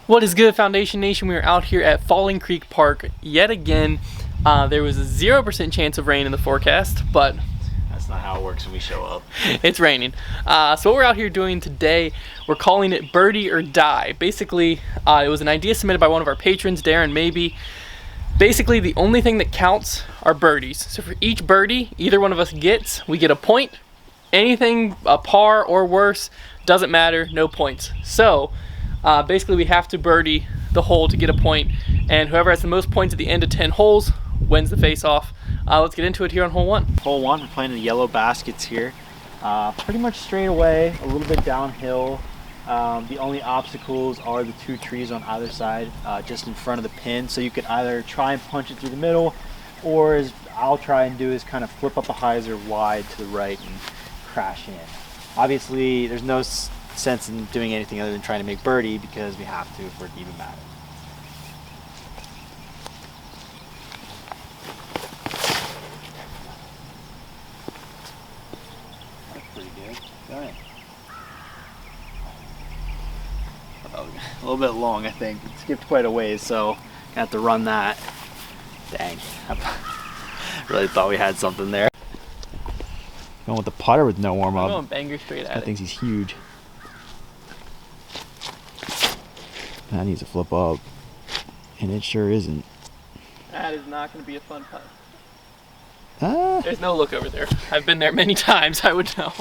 What is good, Foundation Nation? We are out here at Falling Creek Park yet again. There was a 0% chance of rain in the forecast, but that's not how it works when we show up. It's raining. So what we're out here doing today, we're calling it Birdie or Die. Basically, it was an idea submitted by one of our patrons, Darren Maybe. Basically, the only thing that counts are birdies. So for each birdie either one of us gets, we get a point. Anything a par or worse, doesn't matter, no points. So basically we have to birdie the hole to get a point, and whoever has the most points at the end of 10 holes wins the face-off. Let's get into it here on hole one. Hole one, we're playing the yellow baskets here. Pretty much straight away, a little bit downhill. The only obstacles are the two trees on either side, just in front of the pin. So you could either try and punch it through the middle, or as I'll try and do is kind of flip up the hyzer wide to the right and crash in. Obviously, there's no sense in doing anything other than trying to make birdie because we have to for it to even matter. That's pretty good. Go ahead. A little bit long, I think. It skipped quite a ways, so I have to run that. Dang. I really thought we had something there. Going with the putter with no warm up. I'm going banger straight at it. That thinks he's huge. That needs to flip up, and it sure isn't. That is not going to be a fun putt. There's no look over there. I've been there many times, I would know.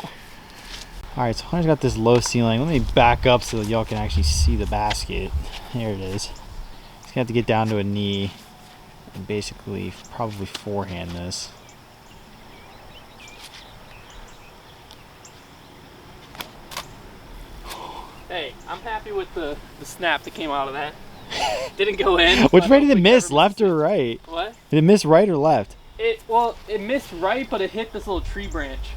Alright, so Hunter's got this low ceiling. Let me back up so that y'all can actually see the basket. There it is. He's going to have to get down to a knee and basically probably forehand this. Hey, I'm happy with the snap that came out of that. Didn't go in. Which way did it miss, left or right? What? Did it miss right or left? Well, it missed right, but it hit this little tree branch,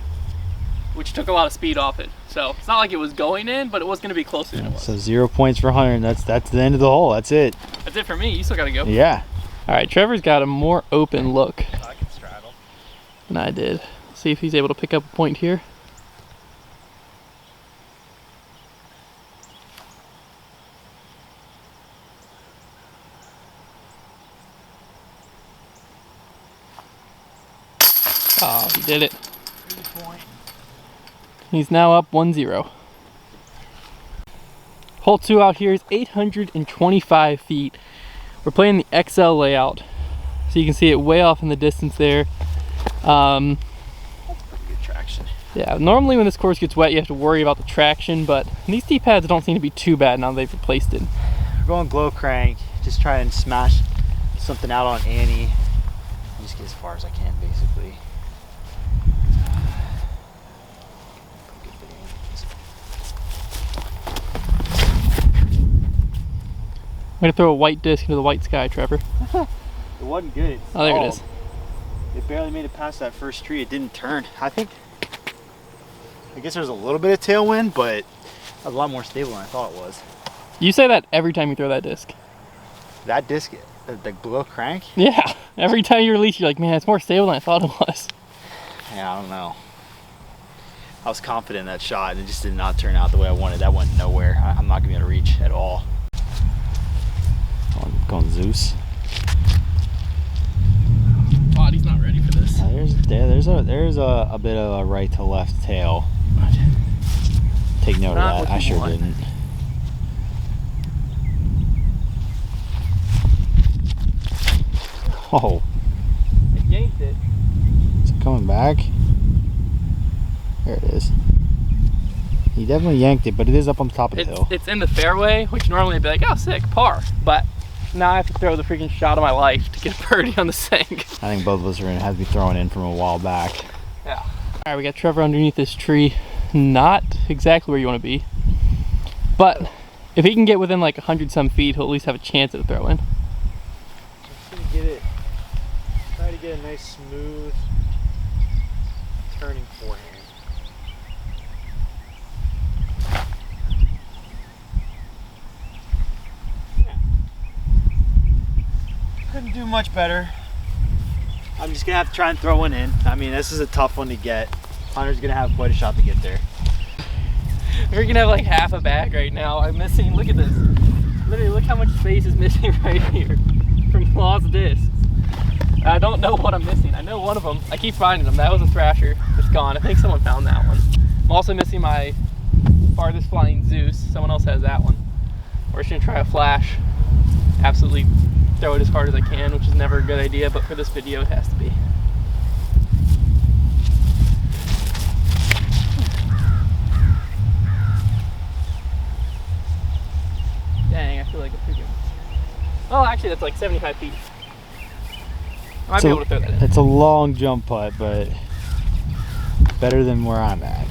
which took a lot of speed off it. So it's not like it was going in, but it was going to be closer than it was. So 0 points for Hunter, and that's the end of the hole. That's it. That's it for me. You still got to go. Yeah. All right, Trevor's got a more open look I can straddle than I did. See if he's able to pick up a point here. Oh, he did it. He's now up 1-0. Hole 2 out here is 825 feet. We're playing the XL layout, so you can see it way off in the distance there. That's pretty good traction. Yeah, normally when this course gets wet, you have to worry about the traction, but these tee pads don't seem to be too bad now they've replaced it. We're going glow crank, just try and smash something out on Annie. Just get as far as I can, basically. I'm gonna throw a white disc into the white sky, Trevor. It wasn't good. Oh, there it is. It barely made it past that first tree. It didn't turn. I guess there was a little bit of tailwind, but it was a lot more stable than I thought it was. You say that every time you throw that disc. That disc, the glow crank? Yeah, every time you release, you're like, man, it's more stable than I thought it was. Yeah, I don't know. I was confident in that shot, and it just did not turn out the way I wanted. That went nowhere. I'm not gonna be able to reach at all. Going Zeus. Body's not ready for this. There's a bit of a right to left tail. Take note of that. I sure didn't. Oh. I yanked it. Is it coming back? There it is. He definitely yanked it, but it is up on top of the hill. It's in the fairway, which normally I'd be like, oh, sick, par. But now I have to throw the freaking shot of my life to get a birdie on the sink. I think both of us are going to have to be throwing in from a while back. Yeah. All right, we got Trevor underneath this tree. Not exactly where you want to be. But if he can get within like 100-some feet, he'll at least have a chance at a throw in. Just going to try to get a nice smooth turning forehand. Couldn't do much better. I'm just gonna have to try and throw one in. I mean, this is a tough one to get. Hunter's gonna have quite a shot to get there. We're gonna have like half a bag right now. I'm missing, look at this. Literally, look how much space is missing right here from lost discs. I don't know what I'm missing. I know one of them. I keep finding them. That was a thrasher. It's gone. I think someone found that one. I'm also missing my farthest flying Zeus. Someone else has that one. We're just gonna try a flash. Absolutely throw it as hard as I can, which is never a good idea, but for this video it has to be. Dang, I feel like a freaking... Oh, actually that's like 75 feet. I might be able to throw that in. It's a long jump putt, but better than where I'm at.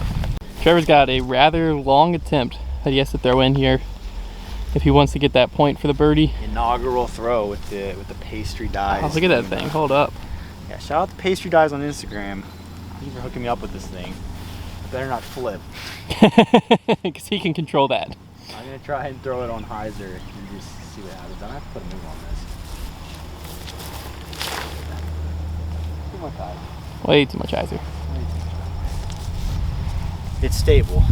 Trevor's got a rather long attempt that he has to throw in here if he wants to get that point for the birdie. Inaugural throw with the pastry dies. Oh, look at that thing. Hold up. Yeah, shout out to pastry dies on Instagram. Thank you for hooking me up with this thing. Better not flip. Because he can control that. I'm gonna try and throw it on hyzer and just see what happens. I have to put a move on this. Too much hyzer. Way too much hyzer. It's stable.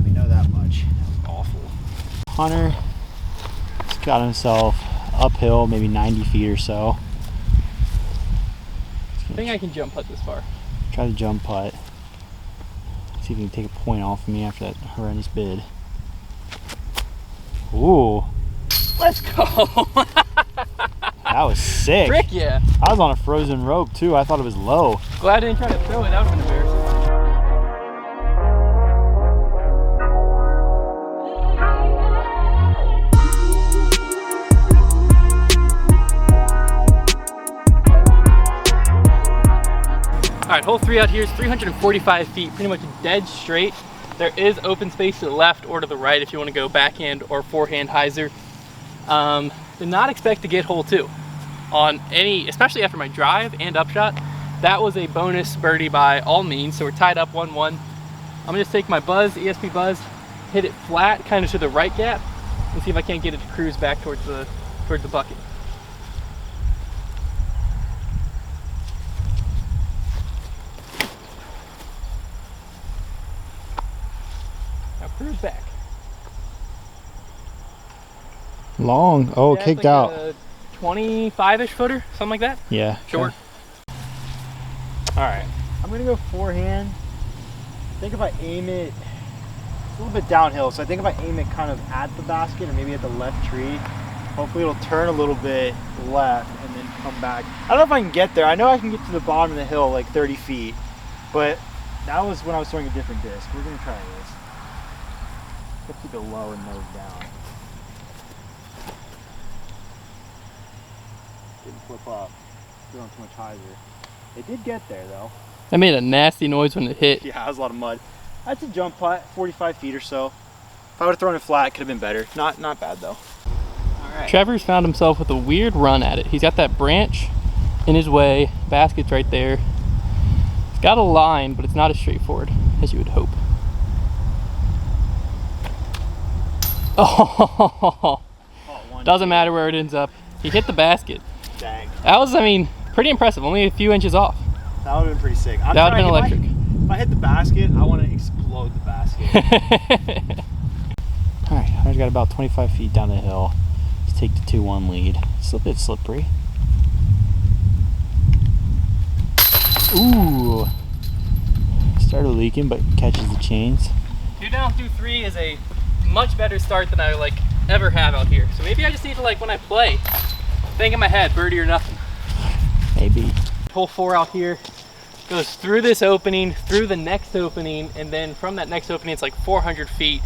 We know that much. That was awful. Hunter has got himself uphill, maybe 90 feet or so. I think I can jump putt this far. Try the jump putt. See if he can take a point off of me after that horrendous bid. Ooh. Let's go. That was sick. Frick yeah. I was on a frozen rope too. I thought it was low. Glad I didn't try to throw it. That would have been embarrassing. All right, hole 3 out here is 345 feet, pretty much dead straight. There is open space to the left or to the right if you want to go backhand or forehand hyzer. Did not expect to get hole 2 on any, especially after my drive and upshot. That was a bonus birdie by all means, so we're tied up 1-1. I'm gonna just take my buzz, ESP buzz, hit it flat, kind of to the right gap, and see if I can't get it to cruise back towards the bucket. Cruise back. Long. Oh, yeah, kicked like out. A 25-ish footer, something like that. Yeah. Short. All right. I'm gonna go forehand. I think if I aim it, it's a little bit downhill, so I think if I aim it kind of at the basket or maybe at the left tree, hopefully it'll turn a little bit left and then come back. I don't know if I can get there. I know I can get to the bottom of the hill like 30 feet, but that was when I was throwing a different disc. We're gonna try this. Let's keep it low and nose down. Didn't flip up. Throwing too much hyzer. It did get there though. That made a nasty noise when it hit. Yeah, that was a lot of mud. That's a jump putt, 45 feet or so. If I would have thrown it flat, it could have been better. Not bad though. All right. Trevor's found himself with a weird run at it. He's got that branch in his way. Basket's right there. It's got a line, but it's not as straightforward as you would hope. Oh, doesn't matter where it ends up. He hit the basket. Dang. That was, I mean, pretty impressive. Only a few inches off. That would have been pretty sick. That would have been electric. If I hit the basket, I want to explode the basket. All right, I've got about 25 feet down the hill. Let's take the 2-1 lead. It's a bit slippery. Ooh. Started leaking, but catches the chains. 2 down, 2-3 is a much better start than I ever have out here. So maybe I just need to when I play, think in my head, birdie or nothing. Maybe. Hole 4 out here goes through this opening, through the next opening, and then from that next opening it's like 400 feet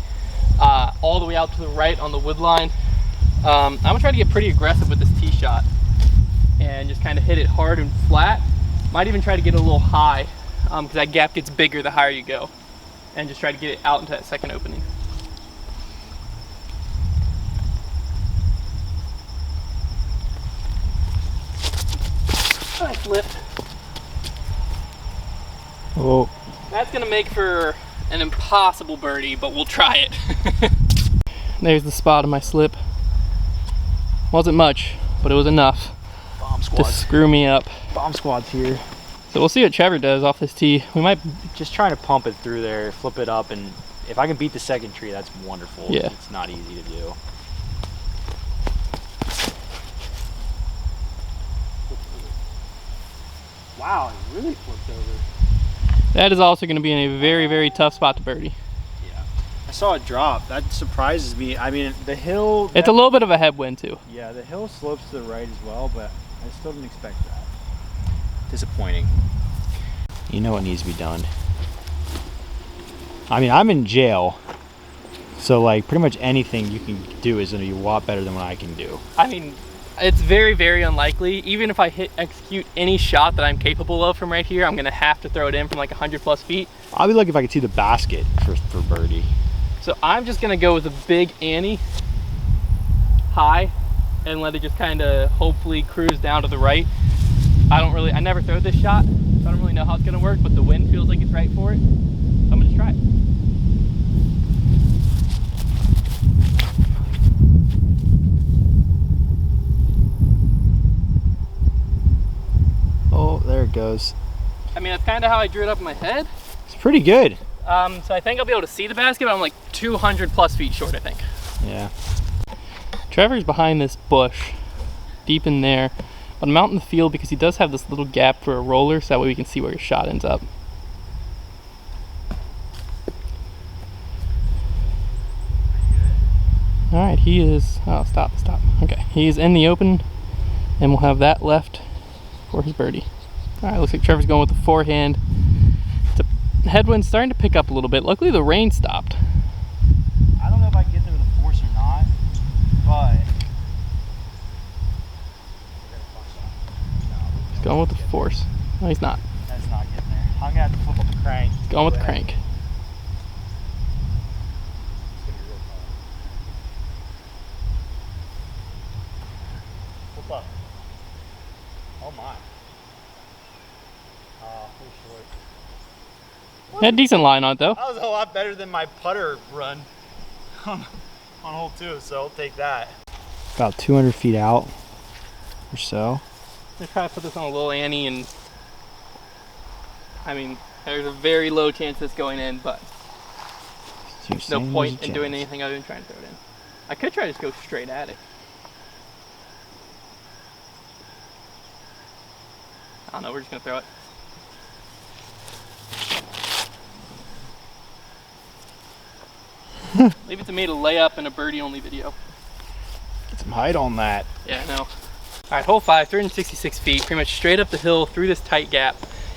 all the way out to the right on the wood line. I'm gonna try to get pretty aggressive with this tee shot and just kind of hit it hard and flat. Might even try to get a little high because that gap gets bigger the higher you go, and just try to get it out into that second opening. Nice lift. Oh. That's gonna make for an impossible birdie, but we'll try it. There's the spot of my slip. Wasn't much, but it was enough to screw me up. Bomb squad's here. So we'll see what Trevor does off this tee. We might just trying to pump it through there, flip it up, and if I can beat the second tree, that's wonderful. Yeah. It's not easy to do. Wow, it really flipped over. That is also going to be in a very, very tough spot to birdie. Yeah. I saw it drop. That surprises me. I mean, the hill... It's a little bit of a headwind too. Yeah, the hill slopes to the right as well, but I still didn't expect that. Disappointing. You know what needs to be done. I mean, I'm in jail, so like pretty much anything you can do is going to be a lot better than what I can do. I mean, it's very, very unlikely. Even if I execute any shot that I'm capable of from right here, I'm going to have to throw it in from like 100+ feet. I'll be lucky if I could see the basket for birdie. So I'm just going to go with a big Annie high and let it just kind of hopefully cruise down to the right. I never throw this shot, so I don't really know how it's going to work, but the wind feels like it's right for it. So I'm going to try it. Oh, there it goes. I mean, that's kind of how I drew it up in my head. It's pretty good. So I think I'll be able to see the basket, but I'm like 200+ feet short, I think. Yeah. Trevor's behind this bush, deep in there, but I'm out in the field because he does have this little gap for a roller, so that way we can see where his shot ends up. All right, he is, oh, stop. Okay, he is in the open, and we'll have that left for his birdie. All right, looks like Trevor's going with the forehand. The headwind's starting to pick up a little bit. Luckily, the rain stopped. I don't know if I can get there with a force or not, but... He's going with the force. No, he's not. That's not getting there. I'm gonna have to flip up the crank. He's going with the crank. Flip up. Oh my. Pretty short. Had a decent line on it though. That was a lot better than my putter run on hole 2, so I'll take that. About 200 feet out or so. I try to put this on a little Annie, and I mean, there's a very low chance it's going in, but no point in doing anything other than trying to throw it in. I could try to just go straight at it. I don't know, we're just gonna throw it. Leave it to me to lay up in a birdie only video. Get some height on that. Yeah, I know. All right, hole 5, 366 feet, pretty much straight up the hill through this tight gap.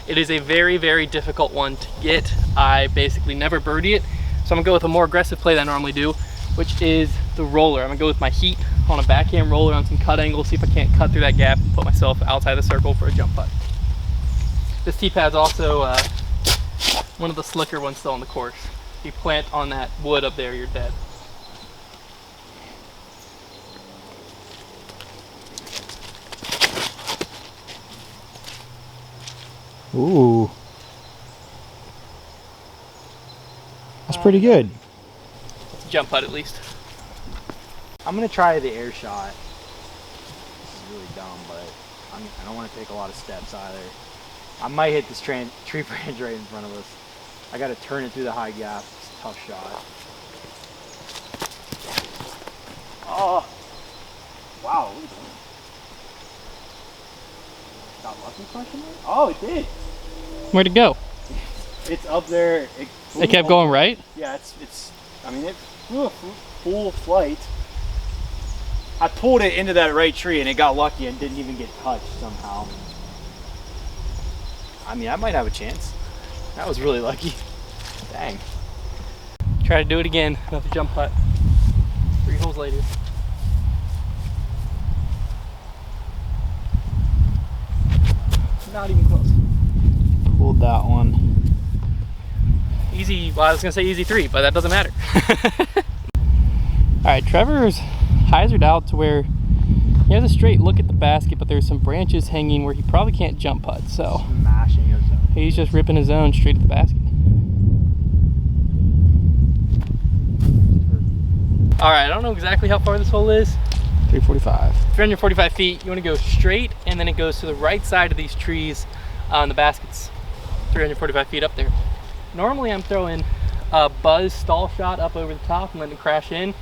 It is a very, very difficult one to get. I basically never birdie it, so I'm gonna go with a more aggressive play than I normally do, which is the roller. I'm gonna go with my heat on a backhand roller on some cut angle, see if I can't cut through that gap and put myself outside the circle for a jump putt. This tee pad's also one of the slicker ones still on the course. If you plant on that wood up there, you're dead. Ooh. That's pretty good. It's a jump putt at least. I'm going to try the air shot. This is really dumb, but I don't want to take a lot of steps either. I might hit this tree branch right in front of us. I got to turn it through the high gap. It's a tough shot. Oh. Wow. Look at that. Got lucky question mark? Oh, it did. Where'd it go? It's up there. It kept going right? Yeah, I mean, it flew a full flight. I pulled it into that right tree and it got lucky and didn't even get touched somehow. I mean, I might have a chance. That was really lucky. Dang. Try to do it again. Another jump putt. 3 holes later. Not even close. Pulled that one. Easy, well, I was gonna say easy 3, but that doesn't matter. All right, Trevor's hyzered out to where he has a straight look at the basket, but there's some branches hanging where he probably can't jump putt, so Smashing his zone. he's just ripping his own straight at the basket. All right, I don't know exactly how far this hole is. 345. 345 feet. You want to go straight, and then it goes to the right side of these trees on the baskets. 345 feet up there. Normally I'm throwing a buzz stall shot up over the top and letting it crash in,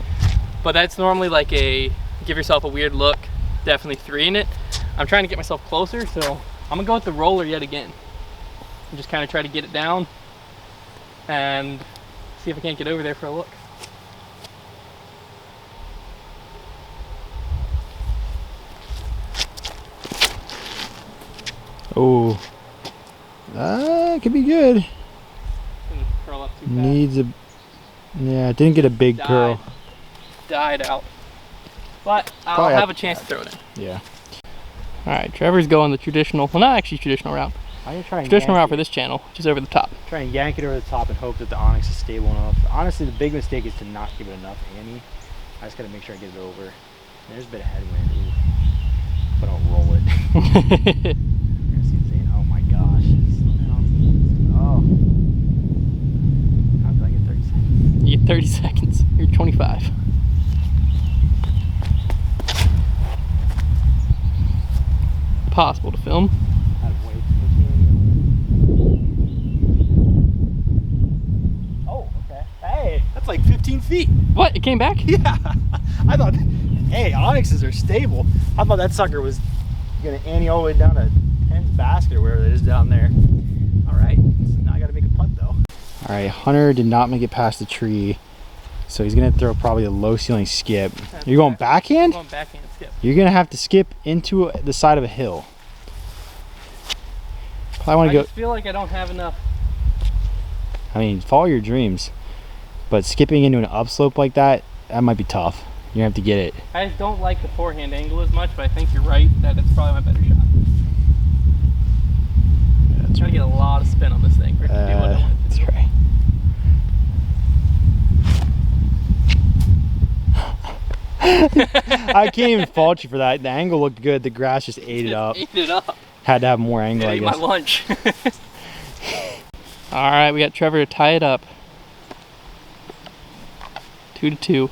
but that's normally like a give yourself a weird look, definitely 3 in it. I'm trying to get myself closer, so I'm gonna go with the roller yet again. And just kind of try to get it down and see if I can't get over there for a look. Oh, it could be good. Didn't curl up too fast. Needs a, yeah, it didn't get a big curl. Died out. But I'll Probably have a chance to throw it in. Yeah. Alright, Trevor's going the traditional, well not actually traditional route. I'm gonna try and Traditional yank route for this channel, which is over the top. Try and yank it over the top and hope that the onyx is stable enough. Honestly, the big mistake is to not give it enough ante. I just gotta make sure I get it over. There's a bit of headwind. Ooh. But I'll roll it. Oh my gosh. Slow down. Oh. How do I get 30 seconds? You get 30 seconds. You're 25. Possible to film. Oh, okay. Hey, that's like 15 feet. What? It came back? Yeah. I thought, hey, onyxes are stable. I thought that sucker was gonna ante all the way down to 10's basket or wherever it is down there. All right, so now I gotta make a putt though. All right, Hunter did not make it past the tree, so he's gonna throw probably a low ceiling skip. You're going backhand? I'm going backhand skip. You're gonna have to skip into the side of a hill. Probably want I to go. just feel like I don't have enough. I mean, follow your dreams, but skipping into an upslope like that might be tough. You have to get it. I just don't like the forehand angle as much, but I think you're right that it's probably my better shot. Yeah, that's Trying to get a lot of spin on this thing for it to do what I want it to do. That's right. I can't even fault you for that. The angle looked good. The grass just ate it up. Ate it up. Had to have more angle, I Ate guess. my lunch. All right, we got Trevor to tie it up. 2-2.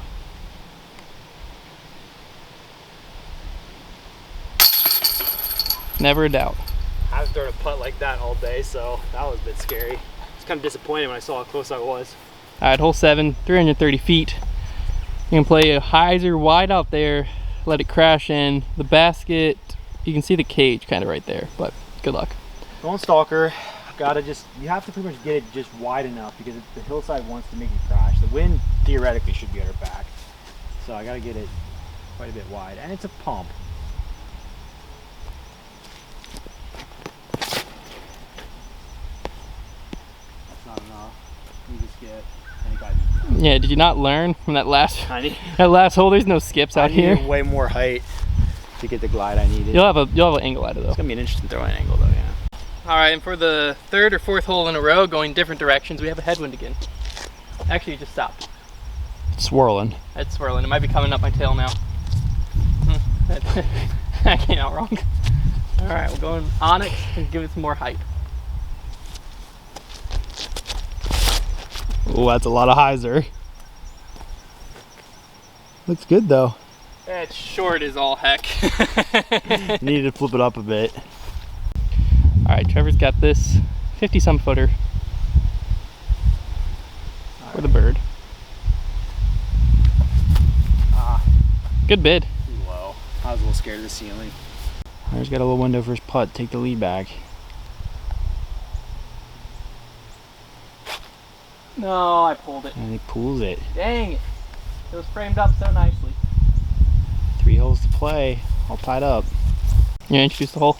Never a doubt. I haven't thrown a putt like that all day, so that was a bit scary. It's kind of disappointed when I saw how close I was. All right, hole 7, 330 feet. You can play a hyzer wide out there, let it crash in the basket. You can see the cage kind of right there, but good luck. Going stalker, gotta just, you have to pretty much get it just wide enough because the hillside wants to make you crash. The wind theoretically should be at our back. So I gotta get it quite a bit wide, and it's a pump. That's not enough. You just get, and it got Yeah, did you not learn from that last I hole? There's no skips out here. needed way more height to get the glide I needed. You'll have an angle out of it though. It's gonna be an interesting throwing angle though, yeah. All right, and for the 3rd or 4th hole in a row, going different directions, we have a headwind again. Actually, it just stopped. Swirling. It's swirling. It might be coming up my tail now. That came out wrong. All right, we're going onyx and give it some more height. Oh, that's a lot of hyzer. Looks good though. It's short as all heck. Needed to flip it up a bit. All right, Trevor's got this 50-some footer for the bird. Good bid. Too low. I was a little scared of the ceiling. Hunter's got a little window for his putt. Take the lead back. No, I pulled it. And he pulls it. Dang it. It was framed up so nicely. 3 holes to play. All tied up. You gonna introduce the hole?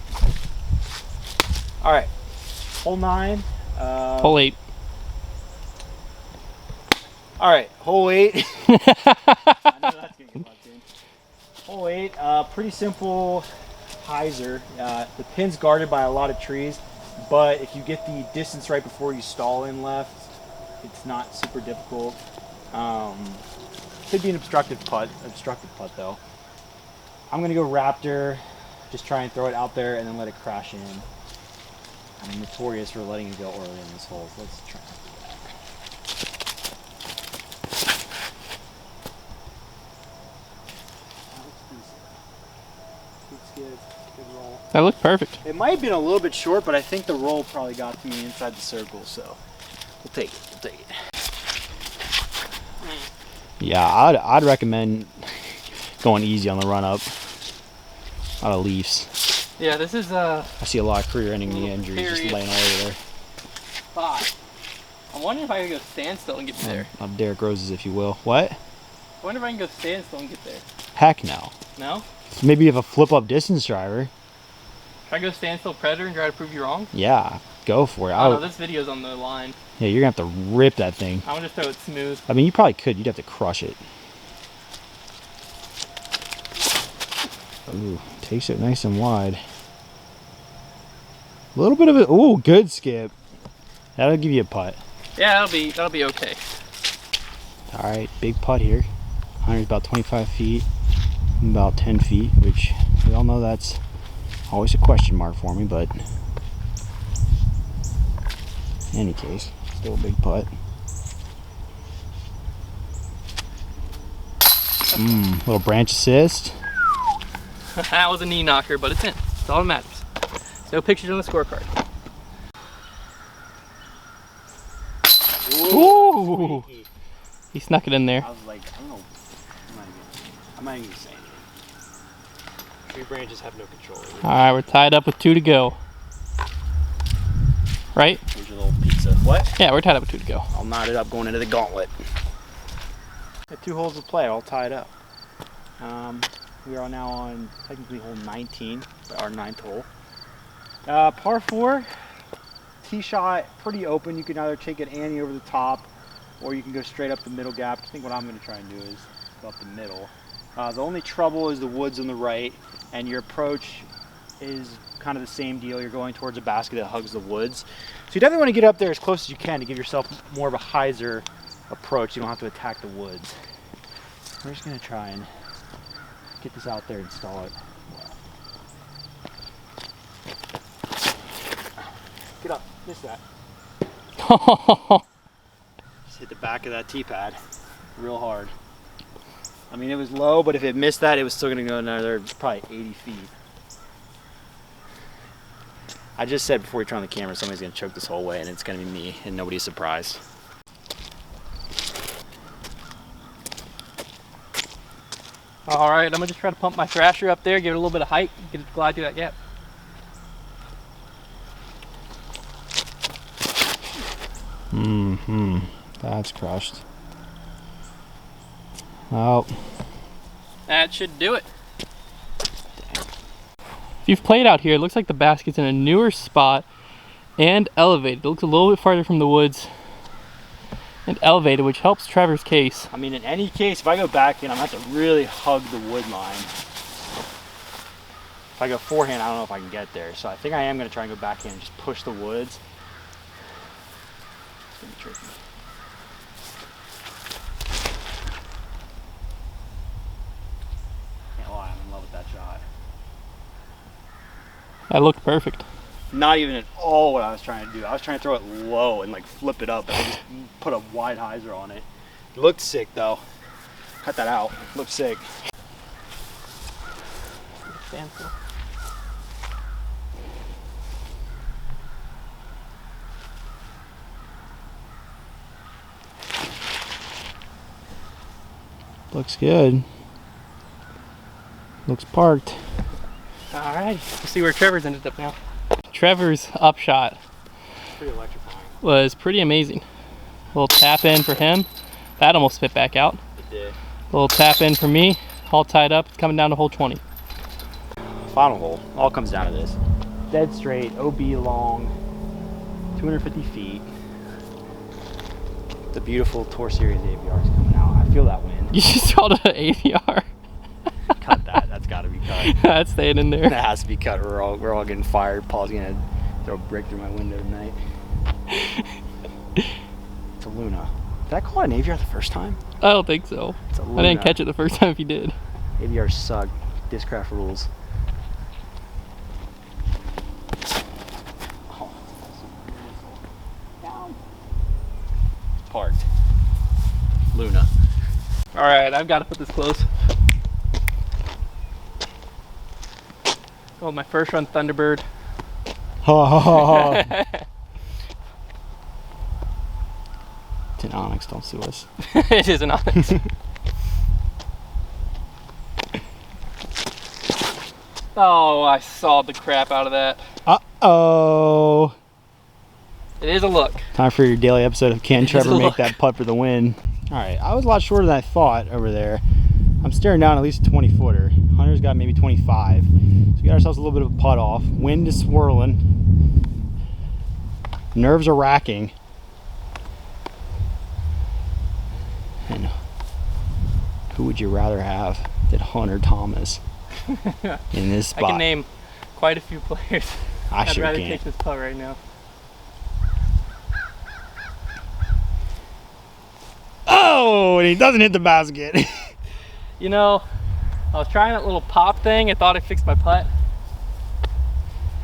All right, hole 9. Hole 8. All right, hole 8. I know that's gonna get bucked in. Hole 8, pretty simple hyzer. The pin's guarded by a lot of trees, but if you get the distance right before you stall in left, it's not super difficult. Could be an obstructive putt though. I'm gonna go Raptor, just try and throw it out there and then let it crash in. I'm notorious for letting it go early in this hole, so let's try. Good roll. That looked perfect. It might have been a little bit short, but I think the roll probably got to me inside the circle, so we'll take it. We'll take it. Yeah, I'd recommend going easy on the run up. A lot of leaves. Yeah, this is I see a lot of career-ending knee injuries just period. laying all over there. 5. I'm wondering if I can go standstill and get there. Derek Rose's, if you will. What? I wonder if I can go standstill and get there. Heck no. No? Maybe you have a flip-up distance driver. Should I go standstill Predator and try to prove you wrong? Yeah, go for it. Oh no, this video's on the line. Yeah, you're gonna have to rip that thing. I'm gonna just throw it smooth. I mean, you probably could. You'd have to crush it. Ooh, takes it nice and wide. A little bit of it. Ooh, good skip. That'll give you a putt. Yeah, that'll be okay. All right, big putt here. Hunter's about 25 feet. I'm about 10 feet, which we all know that's always a question mark for me, but in any case, still a big putt. Little branch assist. That was a knee knocker, but it's in. That's all that matters. No pictures on the scorecard. Ooh! He snuck it in there. I was like, I don't know. I'm not even gonna say anything. Tree branches have no control over it. Alright, we're tied up with 2 to go. Right? Here's your little pizza. What? Yeah, we're tied up with 2 to go. I'll knot it up going into the gauntlet. Got 2 holes to play, all tied up. We are now on technically hole 19, our 9th hole. Par 4, tee shot, pretty open. You can either take it ante over the top, or you can go straight up the middle gap. I think what I'm going to try and do is go up the middle. The only trouble is the woods on the right, and your approach is kind of the same deal. You're going towards a basket that hugs the woods. So you definitely want to get up there as close as you can to give yourself more of a hyzer approach. You don't have to attack the woods. We're just going to try and get this out there and install it. Get up, miss that. Just hit the back of that tee pad real hard. I mean, it was low, but if it missed that, it was still gonna go another probably 80 feet. I just said before we turn on the camera, somebody's gonna choke this whole way, and it's gonna be me, and nobody's surprised. Alright, I'm gonna just try to pump my thrasher up there, give it a little bit of height, get it to glide through that gap. That's crushed. Oh. That should do it. If you've played out here, it looks like the basket's in a newer spot and elevated. It looks a little bit farther from the woods and elevated, which helps Trevor's case. I mean, in any case, if I go back in, I'm gonna have to really hug the wood line. If I go forehand, I don't know if I can get there. So I think I am gonna try and go back in and just push the woods. It's gonna be tricky. Can't lie, I'm in love with that shot. That looked perfect. Not even at all what I was trying to do. I was trying to throw it low and like flip it up, and I just put a wide hyzer on it. It looked sick though. Cut that out. Looked sick. Standstill. Looks good. Looks parked. Alright, let's see where Trevor's ended up now. Trevor's upshot Pretty electrifying. was pretty amazing. A little tap in for him. That almost spit back out. It did. A little tap in for me. All tied up. It's coming down to hole 20. Final hole. All comes down to this. Dead straight, OB long, 250 feet. The beautiful Tour Series AVR is coming out. I feel that wind. You just called it an AVR. Cut that. That's got to be cut. That's staying in there. That has to be cut. We're all getting fired. Paul's gonna throw a brick through my window tonight. It's a Luna. Did I call it an AVR the first time? I don't think so. It's a Luna. I didn't catch it the first time if you did. AVRs suck. Discraft rules. Oh, down. Parked. Luna. Alright, I've got to put this close. Oh, my first run Thunderbird. It's an Onyx, don't sue us. It is an Onyx. Oh, I sawed the crap out of that. Uh-oh. It is a look. Time for your daily episode of Can Trevor Make look. That Putt for the Win. All right, I was a lot shorter than I thought over there. I'm staring down at least a 20-footer. Hunter's got maybe 25. So we got ourselves a little bit of a putt off. Wind is swirling. Nerves are racking. And who would you rather have than Hunter Thomas in this spot? I can name quite a few players. I'd rather can. take this putt right now. Oh, and he doesn't hit the basket. You know, I was trying that little pop thing. I thought I fixed my putt.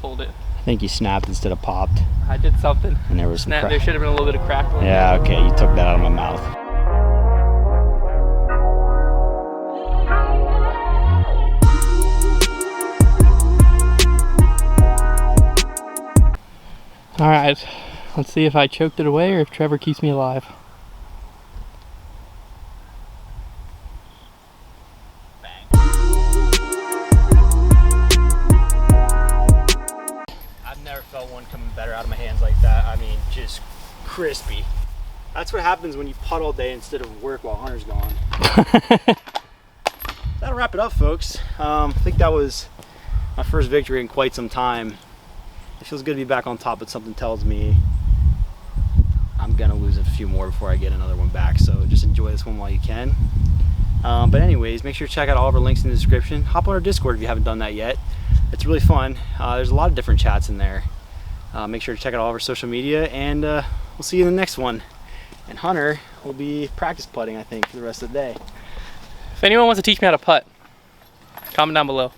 Pulled it. I think he snapped instead of popped. I did something. And there was some Snap. crack. There should have been a little bit of crackling. Yeah, okay, you took that out of my mouth. All right, let's see if I choked it away or if Trevor keeps me alive. I've never felt one coming better out of my hands like that. I mean, just crispy. That's what happens when you putt all day instead of work while Hunter's gone. That'll wrap it up, folks. I think that was my first victory in quite some time. It feels good to be back on top, but something tells me I'm gonna lose a few more before I get another one back. So just enjoy this one while you can. But anyways, make sure to check out all of our links in the description. Hop on our Discord if you haven't done that yet. It's really fun. There's a lot of different chats in there. Make sure to check out all of our social media, and we'll see you in the next one. And Hunter will be practice putting, I think, for the rest of the day. If anyone wants to teach me how to putt, comment down below.